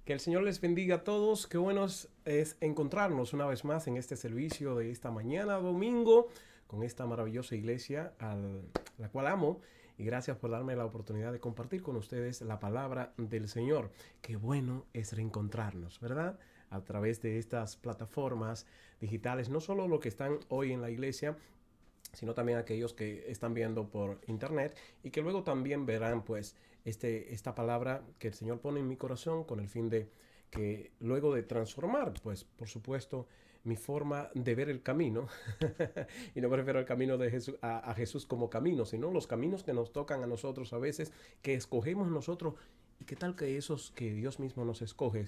Que el Señor les bendiga a todos. Qué bueno es encontrarnos una vez más en este servicio de esta mañana, domingo, con esta maravillosa iglesia la cual amo. Y gracias por darme la oportunidad de compartir con ustedes la palabra del Señor. Qué bueno es reencontrarnos, ¿verdad? A través de estas plataformas digitales, no solo los que están hoy en la iglesia, sino también aquellos que están viendo por internet y que luego también verán pues esta palabra que el Señor pone en mi corazón con el fin de que luego de transformar pues por supuesto mi forma de ver el camino y no me refiero al camino de Jesús, a Jesús como camino, sino los caminos que nos tocan a nosotros a veces, que escogemos nosotros. ¿Y qué tal que esos que Dios mismo nos escoge,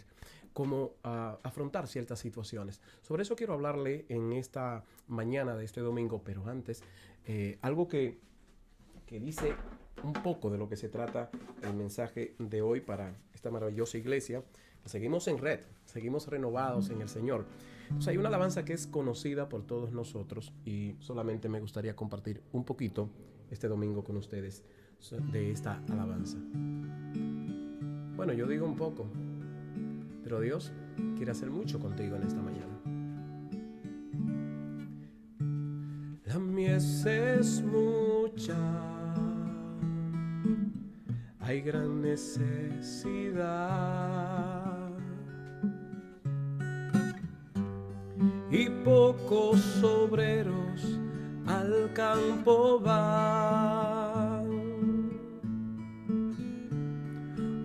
cómo afrontar ciertas situaciones? Sobre eso quiero hablarle en esta mañana de este domingo, pero antes, algo que dice un poco de lo que se trata el mensaje de hoy para esta maravillosa iglesia. Seguimos en red, seguimos renovados en el Señor. Entonces hay una alabanza que es conocida por todos nosotros y solamente me gustaría compartir un poquito este domingo con ustedes de esta alabanza. Bueno, yo digo un poco, pero Dios quiere hacer mucho contigo en esta mañana. La mies es mucha, hay gran necesidad y pocos obreros al campo van.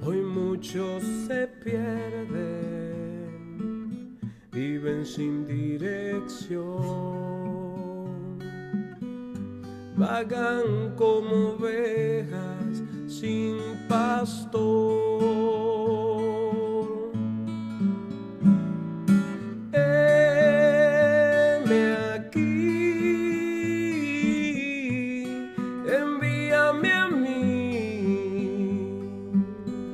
Hoy muchos se pierden, viven sin dirección, vagan como ovejas sin pastor. Heme aquí, envíame a mí.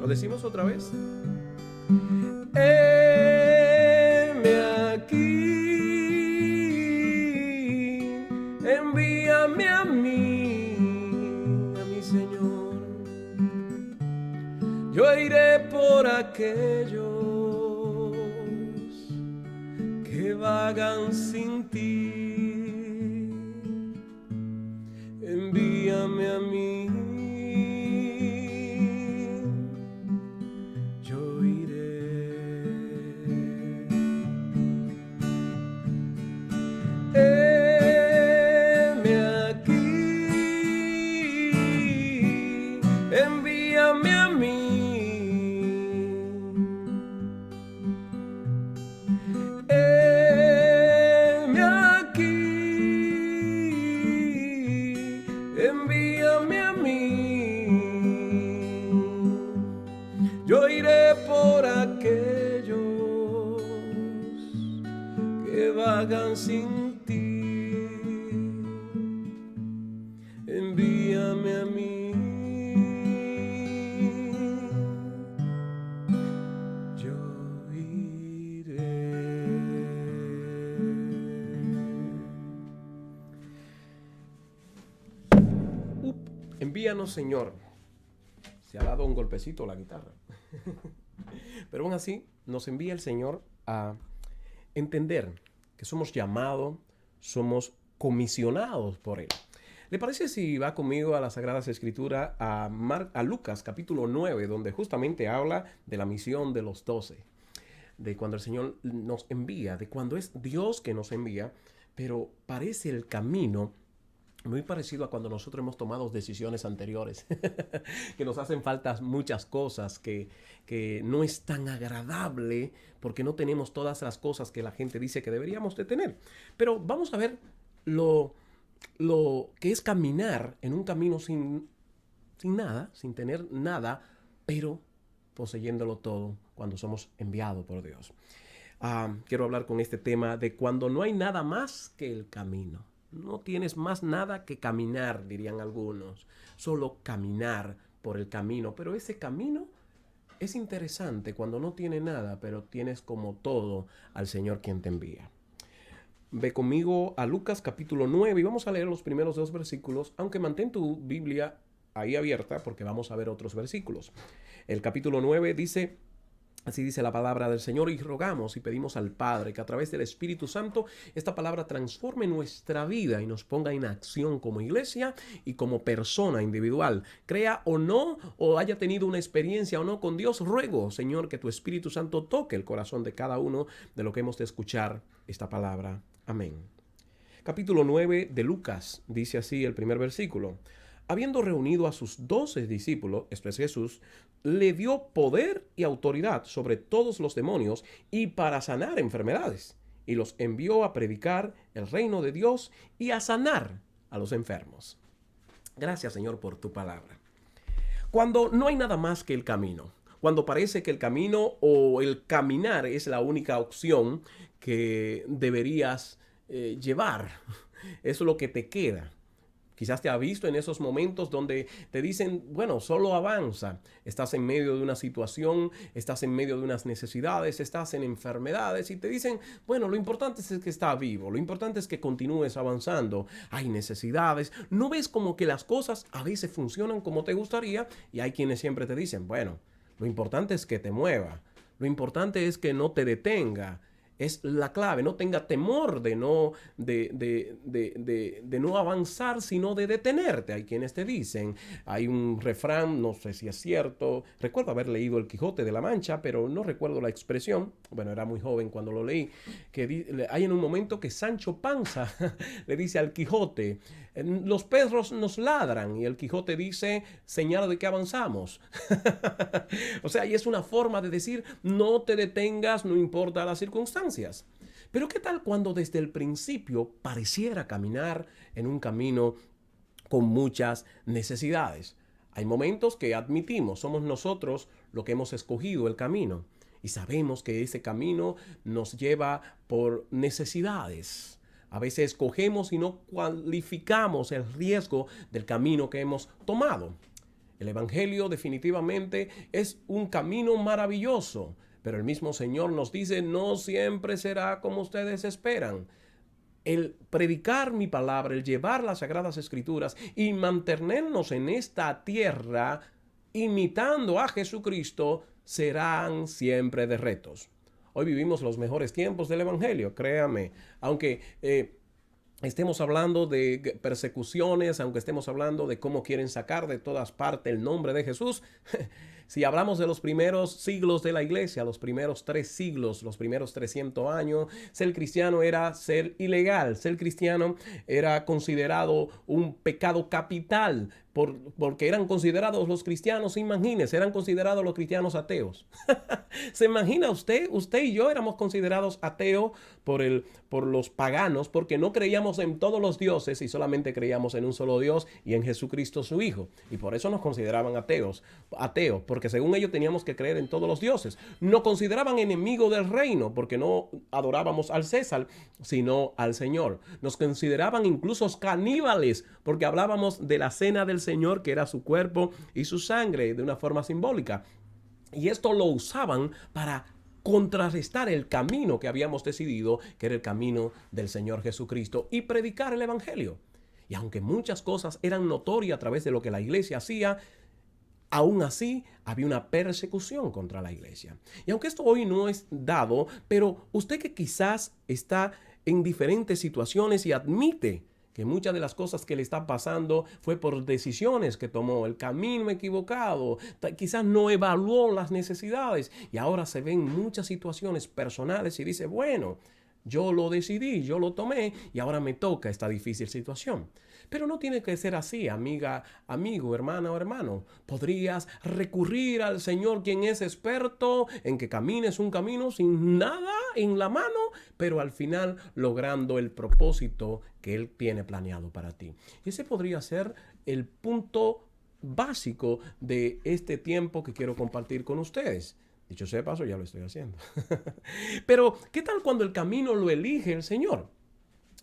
¿Lo decimos otra vez? Heme aquí, envíame a mi Señor. Yo iré por aquellos que vagan sin ti. Envíame a mí. Yo iré. Heme aquí, envíame a mí. Heme aquí, envíame a mí. Yo iré por aquellos que vagan sin ti. Envíame a mí. Yo iré. Envíanos, Señor. Se ha dado un golpecito la guitarra. Pero aún así nos envía el Señor a entender que somos llamados, somos comisionados por Él. ¿Le parece si va conmigo a las Sagradas Escrituras, a Lucas capítulo 9, donde justamente habla de la misión de los 12? De cuando el Señor nos envía, de cuando es Dios que nos envía, pero parece el camino muy parecido a cuando nosotros hemos tomado decisiones anteriores, que nos hacen falta muchas cosas, que no es tan agradable porque no tenemos todas las cosas que la gente dice que deberíamos de tener. Pero vamos a ver lo que es caminar en un camino sin nada, sin tener nada, pero poseyéndolo todo cuando somos enviados por Dios. Quiero hablar con este tema de cuando no hay nada más que el camino. No tienes más nada que caminar, dirían algunos. Solo caminar por el camino. Pero ese camino es interesante cuando no tiene nada, pero tienes como todo al Señor quien te envía. Ve conmigo a Lucas capítulo 9 y vamos a leer los primeros 2 versículos, aunque mantén tu Biblia ahí abierta porque vamos a ver otros versículos. El capítulo 9 dice: Así dice la palabra del Señor, y rogamos y pedimos al Padre que a través del Espíritu Santo esta palabra transforme nuestra vida y nos ponga en acción como iglesia y como persona individual. Crea o no, o haya tenido una experiencia o no con Dios, ruego, Señor, que tu Espíritu Santo toque el corazón de cada uno de lo que hemos de escuchar esta palabra. Amén. Capítulo 9 de Lucas, dice así el primer versículo. Habiendo reunido a sus 12 discípulos, esto es Jesús, le dio poder y autoridad sobre todos los demonios y para sanar enfermedades. Y los envió a predicar el reino de Dios y a sanar a los enfermos. Gracias, Señor, por tu palabra. Cuando no hay nada más que el camino, cuando parece que el camino o el caminar es la única opción que deberías llevar, eso es lo que te queda. Quizás te ha visto en esos momentos donde te dicen, bueno, solo avanza. Estás en medio de una situación, estás en medio de unas necesidades, estás en enfermedades y te dicen, bueno, lo importante es que estás vivo, lo importante es que continúes avanzando. Hay necesidades. No ves como que las cosas a veces funcionan como te gustaría y hay quienes siempre te dicen, bueno, lo importante es que te mueva. Lo importante es que no te detenga. Es la clave, no tenga temor de no avanzar, sino de detenerte. Hay quienes te dicen, hay un refrán, no sé si es cierto, recuerdo haber leído El Quijote de la Mancha, pero no recuerdo la expresión, bueno, era muy joven cuando lo leí, que hay en un momento que Sancho Panza le dice al Quijote, los perros nos ladran, y el Quijote dice, señal de que avanzamos. O sea, y es una forma de decir, no te detengas, no importa las circunstancias. Pero ¿qué tal cuando desde el principio pareciera caminar en un camino con muchas necesidades? Hay momentos que admitimos, somos nosotros los que hemos escogido el camino y sabemos que ese camino nos lleva por necesidades. A veces escogemos y no cualificamos el riesgo del camino que hemos tomado. El Evangelio definitivamente es un camino maravilloso, pero el mismo Señor nos dice, no siempre será como ustedes esperan. El predicar mi palabra, el llevar las Sagradas Escrituras y mantenernos en esta tierra imitando a Jesucristo serán siempre de retos. Hoy vivimos los mejores tiempos del Evangelio, créame, aunque estemos hablando de persecuciones, aunque estemos hablando de cómo quieren sacar de todas partes el nombre de Jesús. Si hablamos de los primeros siglos de la iglesia, los primeros 3 siglos, los primeros 300 años, ser cristiano era ser ilegal, ser cristiano era considerado un pecado capital, porque eran considerados los cristianos, imagínense, eran considerados los cristianos ateos. ¿Se imagina usted y yo éramos considerados ateos por los paganos porque no creíamos en todos los dioses y solamente creíamos en un solo Dios y en Jesucristo su Hijo? Y por eso nos consideraban ateos, porque según ellos teníamos que creer en todos los dioses. Nos consideraban enemigos del reino porque no adorábamos al César, sino al Señor. Nos consideraban incluso caníbales porque hablábamos de la cena del Señor, que era su cuerpo y su sangre, de una forma simbólica. Y esto lo usaban para contrarrestar el camino que habíamos decidido, que era el camino del Señor Jesucristo, y predicar el Evangelio. Y aunque muchas cosas eran notorias a través de lo que la iglesia hacía, aún así había una persecución contra la iglesia. Y aunque esto hoy no es dado, pero usted que quizás está en diferentes situaciones y admite que muchas de las cosas que le están pasando fue por decisiones que tomó, el camino equivocado, quizás no evaluó las necesidades y ahora se ven muchas situaciones personales y dice, bueno, yo lo decidí, yo lo tomé y ahora me toca esta difícil situación. Pero no tiene que ser así, amiga, amigo, hermana o hermano. Podrías recurrir al Señor, quien es experto en que camines un camino sin nada en la mano, pero al final logrando el propósito que Él tiene planeado para ti. Y ese podría ser el punto básico de este tiempo que quiero compartir con ustedes. Dicho sea de paso, ya lo estoy haciendo. Pero, ¿qué tal cuando el camino lo elige el Señor?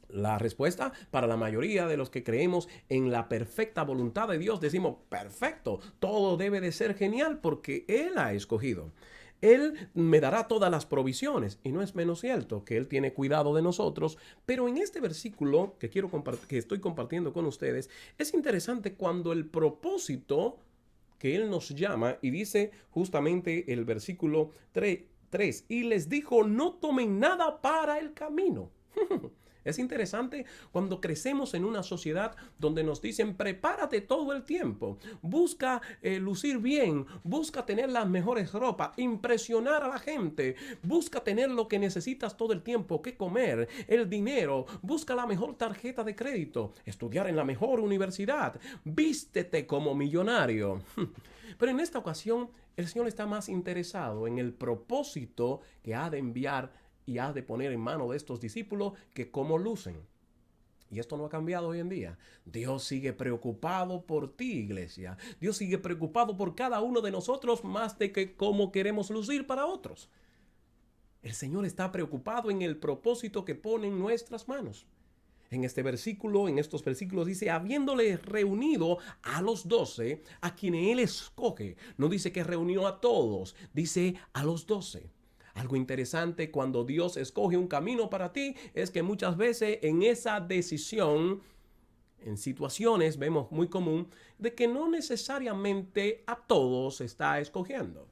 La respuesta para la mayoría de los que creemos en la perfecta voluntad de Dios, decimos, perfecto, todo debe de ser genial porque Él ha escogido. Él me dará todas las provisiones y no es menos cierto que Él tiene cuidado de nosotros, pero en este versículo que estoy compartiendo con ustedes, es interesante cuando el propósito que Él nos llama y dice justamente el versículo 3, y les dijo, no tomen nada para el camino. Es interesante cuando crecemos en una sociedad donde nos dicen prepárate todo el tiempo, busca lucir bien, busca tener las mejores ropas, impresionar a la gente, busca tener lo que necesitas todo el tiempo, qué comer, el dinero, busca la mejor tarjeta de crédito, estudiar en la mejor universidad, vístete como millonario. Pero en esta ocasión el Señor está más interesado en el propósito que ha de enviar y ha de poner en mano de estos discípulos que cómo lucen. Y esto no ha cambiado hoy en día. Dios sigue preocupado por ti, iglesia. Dios sigue preocupado por cada uno de nosotros más de que cómo queremos lucir para otros. El Señor está preocupado en el propósito que pone en nuestras manos. En este versículo, en estos versículos dice, habiéndole reunido a los 12, a quienes Él escoge. No dice que reunió a todos, dice a los 12. Algo interesante cuando Dios escoge un camino para ti es que muchas veces en esa decisión, en situaciones vemos muy común de que no necesariamente a todos está escogiendo.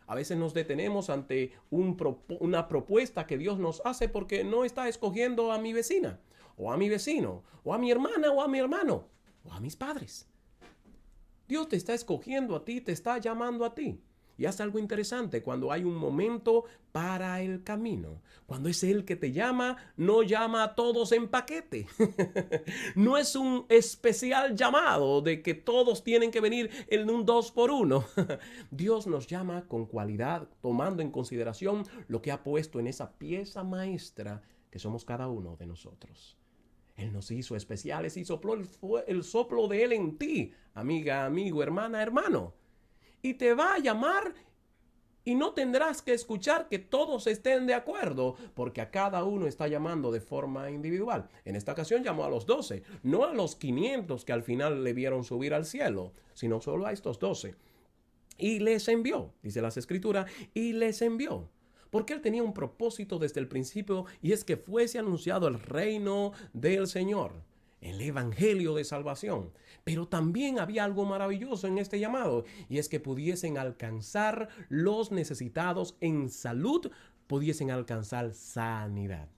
A veces nos detenemos ante una propuesta que Dios nos hace porque no está escogiendo a mi vecina, o a mi vecino, o a mi hermana, o a mi hermano, o a mis padres. Dios te está escogiendo a ti, te está llamando a ti. Y hace algo interesante cuando hay un momento para el camino. Cuando es Él que te llama, no llama a todos en paquete. No es un especial llamado de que todos tienen que venir en un 2x1. Dios nos llama con cualidad, tomando en consideración lo que ha puesto en esa pieza maestra que somos cada uno de nosotros. Él nos hizo especiales y sopló el soplo de Él en ti, amiga, amigo, hermana, hermano. Y te va a llamar y no tendrás que escuchar que todos estén de acuerdo, porque a cada uno está llamando de forma individual. En esta ocasión llamó a los 12, no a los 500 que al final le vieron subir al cielo, sino solo a estos 12. Y les envió, dice las Escrituras, y les envió. Porque Él tenía un propósito desde el principio, y es que fuese anunciado el reino del Señor, el evangelio de salvación. Pero también había algo maravilloso en este llamado, y es que pudiesen alcanzar los necesitados en salud, pudiesen alcanzar sanidad.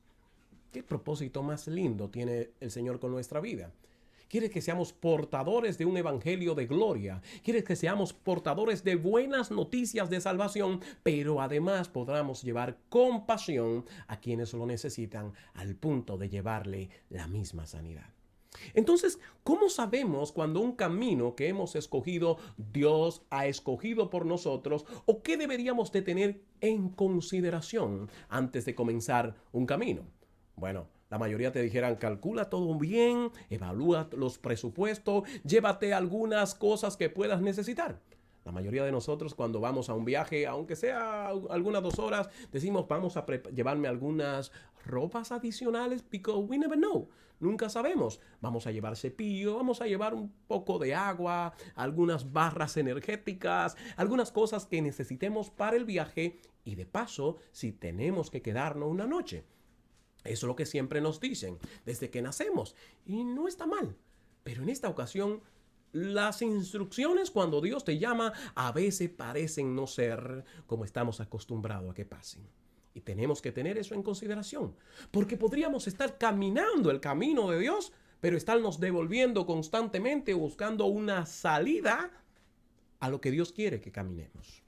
¿Qué propósito más lindo tiene el Señor con nuestra vida? Quiere que seamos portadores de un evangelio de gloria. Quiere que seamos portadores de buenas noticias de salvación, pero además podamos llevar compasión a quienes lo necesitan al punto de llevarle la misma sanidad. Entonces, ¿cómo sabemos cuando un camino que hemos escogido, Dios ha escogido por nosotros, o qué deberíamos de tener en consideración antes de comenzar un camino? Bueno, la mayoría te dijeran, calcula todo bien, evalúa los presupuestos, llévate algunas cosas que puedas necesitar. La mayoría de nosotros cuando vamos a un viaje, aunque sea algunas 2 horas, decimos vamos a llevarme algunas ropas adicionales because we never know. Nunca sabemos. Vamos a llevar cepillo, vamos a llevar un poco de agua, algunas barras energéticas, algunas cosas que necesitemos para el viaje y de paso si tenemos que quedarnos una noche. Eso es lo que siempre nos dicen desde que nacemos y no está mal. Pero en esta ocasión las instrucciones cuando Dios te llama a veces parecen no ser como estamos acostumbrados a que pasen. Y tenemos que tener eso en consideración, porque podríamos estar caminando el camino de Dios, pero estarnos devolviendo constantemente buscando una salida a lo que Dios quiere que caminemos.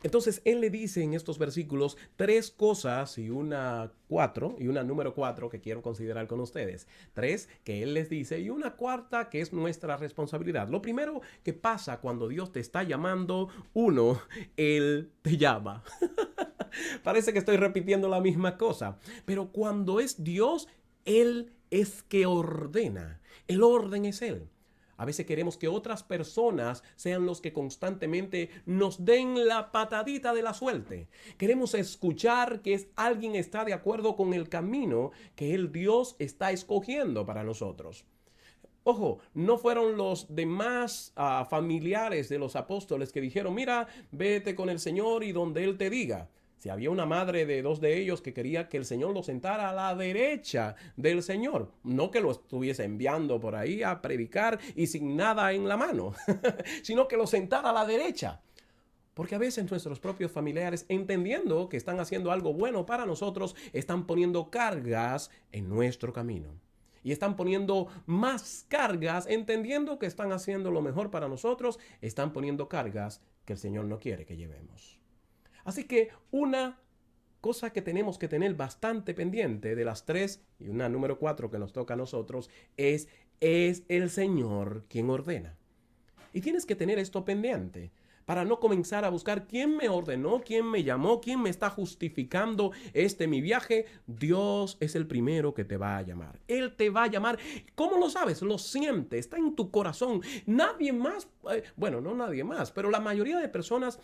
Entonces Él le dice en estos versículos 3 cosas y una número 4 que quiero considerar con ustedes. 3 que Él les dice y una cuarta que es nuestra responsabilidad. Lo primero que pasa cuando Dios te está llamando, 1, Él te llama. Parece que estoy repitiendo la misma cosa, pero cuando es Dios, Él es que ordena. El orden es Él. A veces queremos que otras personas sean los que constantemente nos den la patadita de la suerte. Queremos escuchar que alguien está de acuerdo con el camino que el Dios está escogiendo para nosotros. Ojo, no fueron los demás familiares de los apóstoles que dijeron, mira, vete con el Señor y donde Él te diga. Si había una madre de dos de ellos que quería que el Señor lo sentara a la derecha del Señor, no que lo estuviese enviando por ahí a predicar y sin nada en la mano, sino que lo sentara a la derecha. Porque a veces nuestros propios familiares, entendiendo que están haciendo algo bueno para nosotros, están poniendo cargas en nuestro camino. Y están poniendo más cargas, entendiendo que están haciendo lo mejor para nosotros, están poniendo cargas que el Señor no quiere que llevemos. Así que una cosa que tenemos que tener bastante pendiente de las tres, y una número 4 que nos toca a nosotros, es el Señor quien ordena. Y tienes que tener esto pendiente para no comenzar a buscar quién me ordenó, quién me llamó, quién me está justificando mi viaje. Dios es el primero que te va a llamar. Él te va a llamar. ¿Cómo lo sabes? Lo sientes, está en tu corazón. Nadie más, bueno, no nadie más, pero la mayoría de personas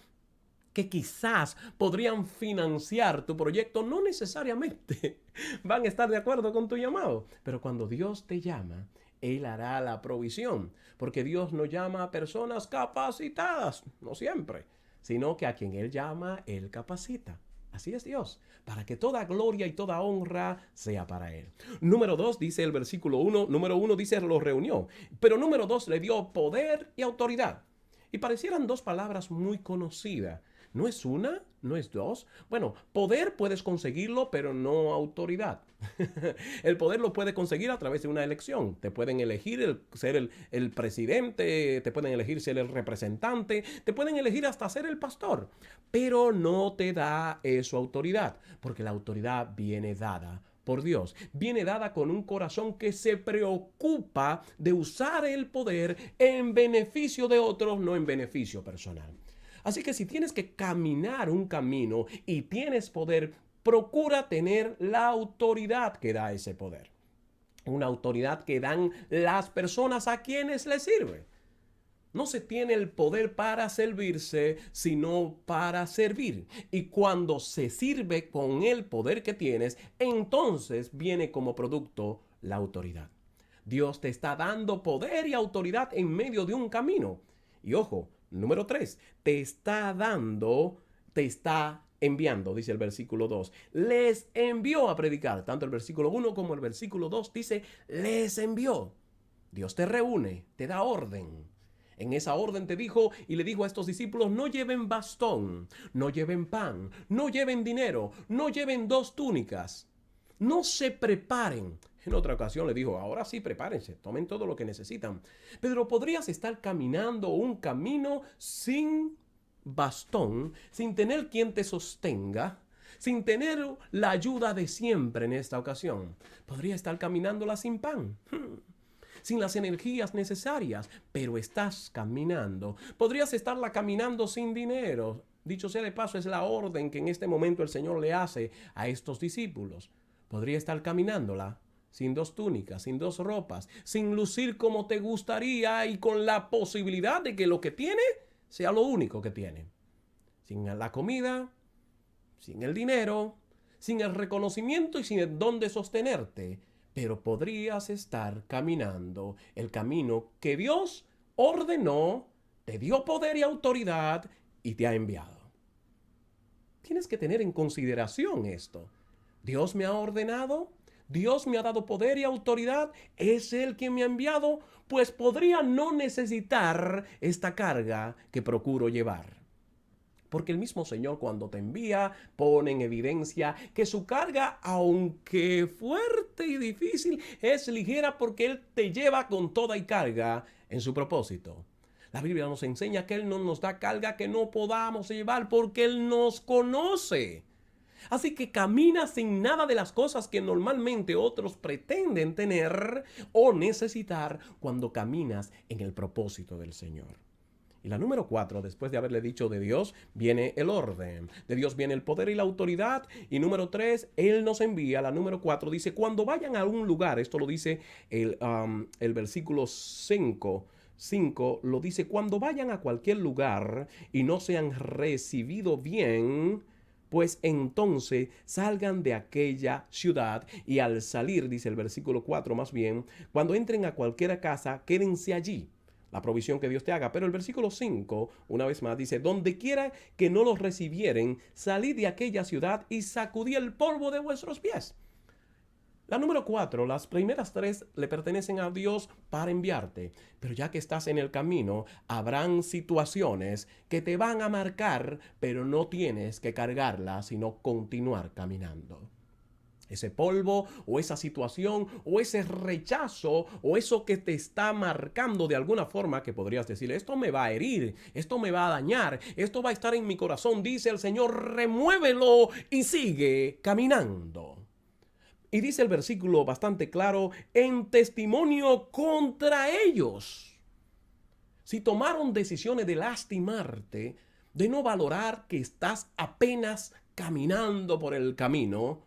que quizás podrían financiar tu proyecto, no necesariamente van a estar de acuerdo con tu llamado. Pero cuando Dios te llama, Él hará la provisión, porque Dios no llama a personas capacitadas, no siempre, sino que a quien Él llama, Él capacita. Así es Dios, para que toda gloria y toda honra sea para Él. Número 2 dice el versículo 1, número 1 dice lo reunió, pero número 2 le dio poder y autoridad. Y parecieran dos palabras muy conocidas. ¿No es una? ¿No es dos? Bueno, poder puedes conseguirlo, pero no autoridad. El poder lo puede conseguir a través de una elección. Te pueden elegir ser el presidente, te pueden elegir ser el representante, te pueden elegir hasta ser el pastor. Pero no te da eso autoridad, porque la autoridad viene dada por Dios. Viene dada con un corazón que se preocupa de usar el poder en beneficio de otros, no en beneficio personal. Así que si tienes que caminar un camino y tienes poder, procura tener la autoridad que da ese poder. Una autoridad que dan las personas a quienes les sirve. No se tiene el poder para servirse, sino para servir. Y cuando se sirve con el poder que tienes, entonces viene como producto la autoridad. Dios te está dando poder y autoridad en medio de un camino. Y ojo, número 3, te está enviando, dice el versículo 2. Les envió a predicar. Tanto el versículo 1 como el versículo 2 dice, les envió. Dios te reúne, te da orden. En esa orden te dijo y le dijo a estos discípulos, no lleven bastón, no lleven pan, no lleven dinero, no lleven 2 túnicas, no se preparen. En otra ocasión le dijo, ahora sí prepárense, tomen todo lo que necesitan. Pero podrías estar caminando un camino sin bastón, sin tener quien te sostenga, sin tener la ayuda de siempre en esta ocasión. Podría estar caminándola sin pan. Sin las energías necesarias, pero estás caminando. Podrías estarla caminando sin dinero. Dicho sea de paso, es la orden que en este momento el Señor le hace a estos discípulos. Podría estar caminándola sin 2 túnicas, sin 2 ropas, sin lucir como te gustaría y con la posibilidad de que lo que tiene sea lo único que tiene. Sin la comida, sin el dinero, sin el reconocimiento y sin el don de sostenerte. Pero podrías estar caminando el camino que Dios ordenó, te dio poder y autoridad y te ha enviado. Tienes que tener en consideración esto. Dios me ha ordenado, Dios me ha dado poder y autoridad, es Él quien me ha enviado, pues podría no necesitar esta carga que procuro llevar. Porque el mismo Señor cuando te envía pone en evidencia que su carga, aunque fuerte y difícil, es ligera porque Él te lleva con toda y carga en su propósito. La Biblia nos enseña que Él no nos da carga que no podamos llevar porque Él nos conoce. Así que camina sin nada de las cosas que normalmente otros pretenden tener o necesitar cuando caminas en el propósito del Señor. Y la número 4, después de haberle dicho de Dios, viene el orden. De Dios viene el poder y la autoridad. Y número 3, Él nos envía. La número 4 dice, cuando vayan a un lugar, esto lo dice el versículo 5 lo dice, cuando vayan a cualquier lugar y no sean recibido bien, pues entonces salgan de aquella ciudad y al salir, dice el versículo 4 más bien, cuando entren a cualquier casa, quédense allí. la provisión que Dios te haga. Pero el versículo 5, una vez más, dice, donde quiera que no los recibieren, salid de aquella ciudad y sacudí el polvo de vuestros pies. La número 4, las primeras 3 le pertenecen a Dios para enviarte. Pero ya que estás en el camino, habrán situaciones que te van a marcar, pero no tienes que cargarlas, sino continuar caminando. Ese polvo o esa situación o ese rechazo o eso que te está marcando de alguna forma que podrías decir, esto me va a herir, esto me va a dañar, esto va a estar en mi corazón, dice el Señor, remuévelo y sigue caminando. Y dice el versículo bastante claro, en testimonio contra ellos. Si tomaron decisiones de lastimarte, de no valorar que estás apenas caminando por el camino,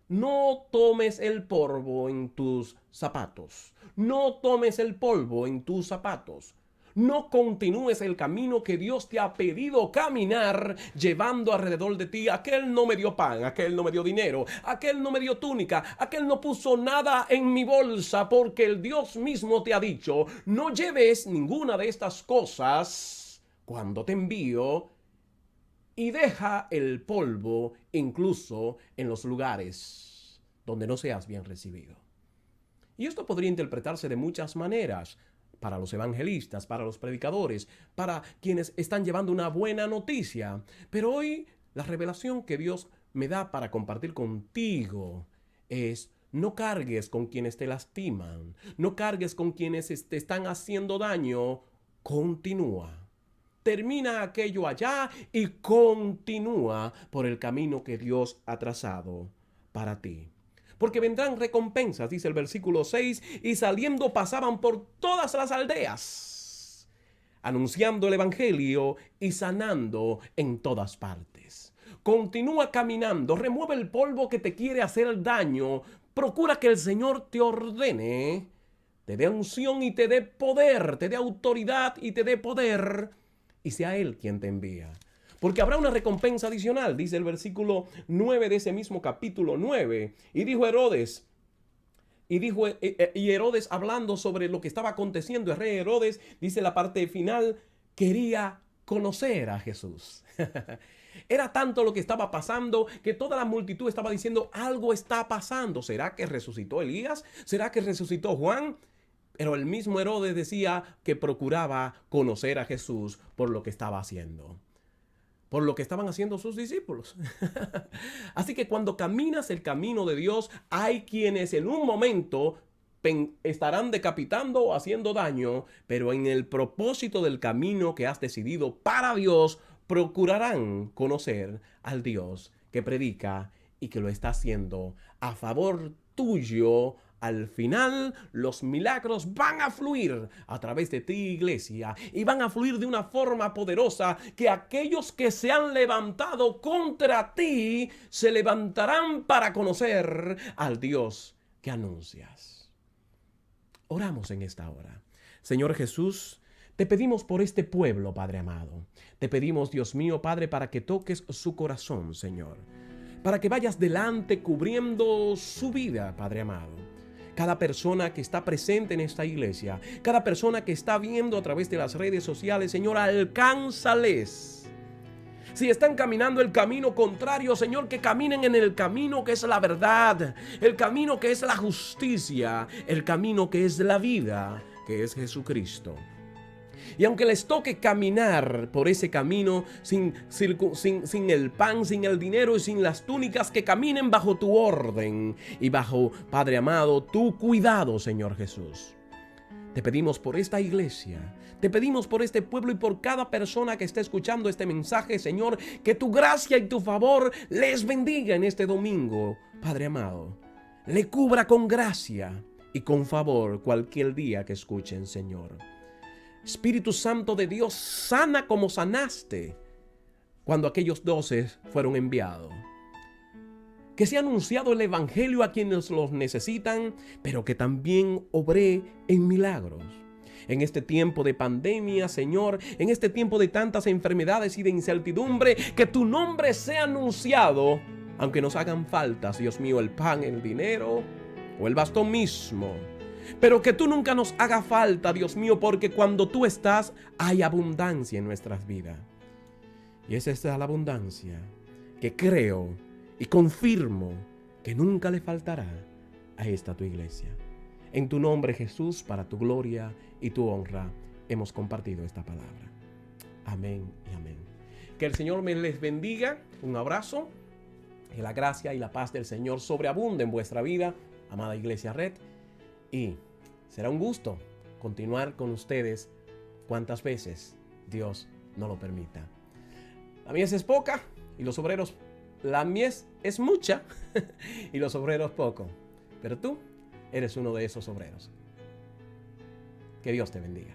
no tomes el polvo en tus zapatos. No tomes el polvo en tus zapatos. No continúes el camino que Dios te ha pedido caminar, llevando alrededor de ti, aquel no me dio pan, aquel no me dio dinero, aquel no me dio túnica, aquel no puso nada en mi bolsa, porque el Dios mismo te ha dicho, no lleves ninguna de estas cosas cuando te envío, y deja el polvo incluso en los lugares donde no seas bien recibido. Y esto podría interpretarse de muchas maneras para los evangelistas, para los predicadores, para quienes están llevando una buena noticia. Pero hoy la revelación que Dios me da para compartir contigo es: no cargues con quienes te lastiman, no cargues con quienes te están haciendo daño, continúa. Termina aquello allá y continúa por el camino que Dios ha trazado para ti. Porque vendrán recompensas, dice el versículo 6, y saliendo pasaban por todas las aldeas, anunciando el evangelio y sanando en todas partes. Continúa caminando, remueve el polvo que te quiere hacer daño, procura que el Señor te ordene, te dé unción y te dé poder, te dé autoridad y te dé poder, y sea Él quien te envía. Porque habrá una recompensa adicional, dice el versículo 9 de ese mismo capítulo 9. Y dijo Herodes, y Herodes hablando sobre lo que estaba aconteciendo, el rey Herodes, dice la parte final, quería conocer a Jesús. Era tanto lo que estaba pasando que toda la multitud estaba diciendo, algo está pasando. ¿Será que resucitó Elías? ¿Será que resucitó Juan? Pero el mismo Herodes decía que procuraba conocer a Jesús por lo que estaba haciendo, por lo que estaban haciendo sus discípulos. Así que cuando caminas el camino de Dios, hay quienes en un momento estarán decapitando o haciendo daño, pero en el propósito del camino que has decidido para Dios, procurarán conocer al Dios que predica y que lo está haciendo a favor tuyo. Al final, los milagros van a fluir a través de ti, iglesia, y van a fluir de una forma poderosa que aquellos que se han levantado contra ti se levantarán para conocer al Dios que anuncias. Oramos en esta hora. Señor Jesús, te pedimos por este pueblo, Padre amado. Te pedimos, Dios mío, Padre, para que toques su corazón, Señor. Para que vayas delante cubriendo su vida, Padre amado. Cada persona que está presente en esta iglesia, cada persona que está viendo a través de las redes sociales, Señor, alcánzales. Si están caminando el camino contrario, Señor, que caminen en el camino que es la verdad, el camino que es la justicia, el camino que es la vida, que es Jesucristo. Y aunque les toque caminar por ese camino sin el pan, sin el dinero y sin las túnicas, que caminen bajo tu orden y bajo, Padre amado, tu cuidado, Señor Jesús. Te pedimos por esta iglesia, te pedimos por este pueblo y por cada persona que esté escuchando este mensaje, Señor, que tu gracia y tu favor les bendiga en este domingo, Padre amado. Le cubra con gracia y con favor cualquier día que escuchen, Señor. Espíritu Santo de Dios, sana como sanaste cuando aquellos 12 fueron enviados. Que sea anunciado el evangelio a quienes los necesitan, pero que también obré en milagros. En este tiempo de pandemia, Señor, en este tiempo de tantas enfermedades y de incertidumbre, que tu nombre sea anunciado, aunque nos hagan faltas, Dios mío, el pan, el dinero o el bastón mismo. Pero que tú nunca nos haga falta, Dios mío, porque cuando tú estás, hay abundancia en nuestras vidas. Y esa es la abundancia que creo y confirmo que nunca le faltará a esta tu iglesia. En tu nombre, Jesús, para tu gloria y tu honra, hemos compartido esta palabra. Amén y amén. Que el Señor me les bendiga. Un abrazo. Que la gracia y la paz del Señor sobreabunde en vuestra vida, amada Iglesia Red. Y será un gusto continuar con ustedes cuantas veces Dios nos lo permita. La mies es poca y los obreros, la mies es mucha y los obreros poco. Pero tú eres uno de esos obreros. Que Dios te bendiga.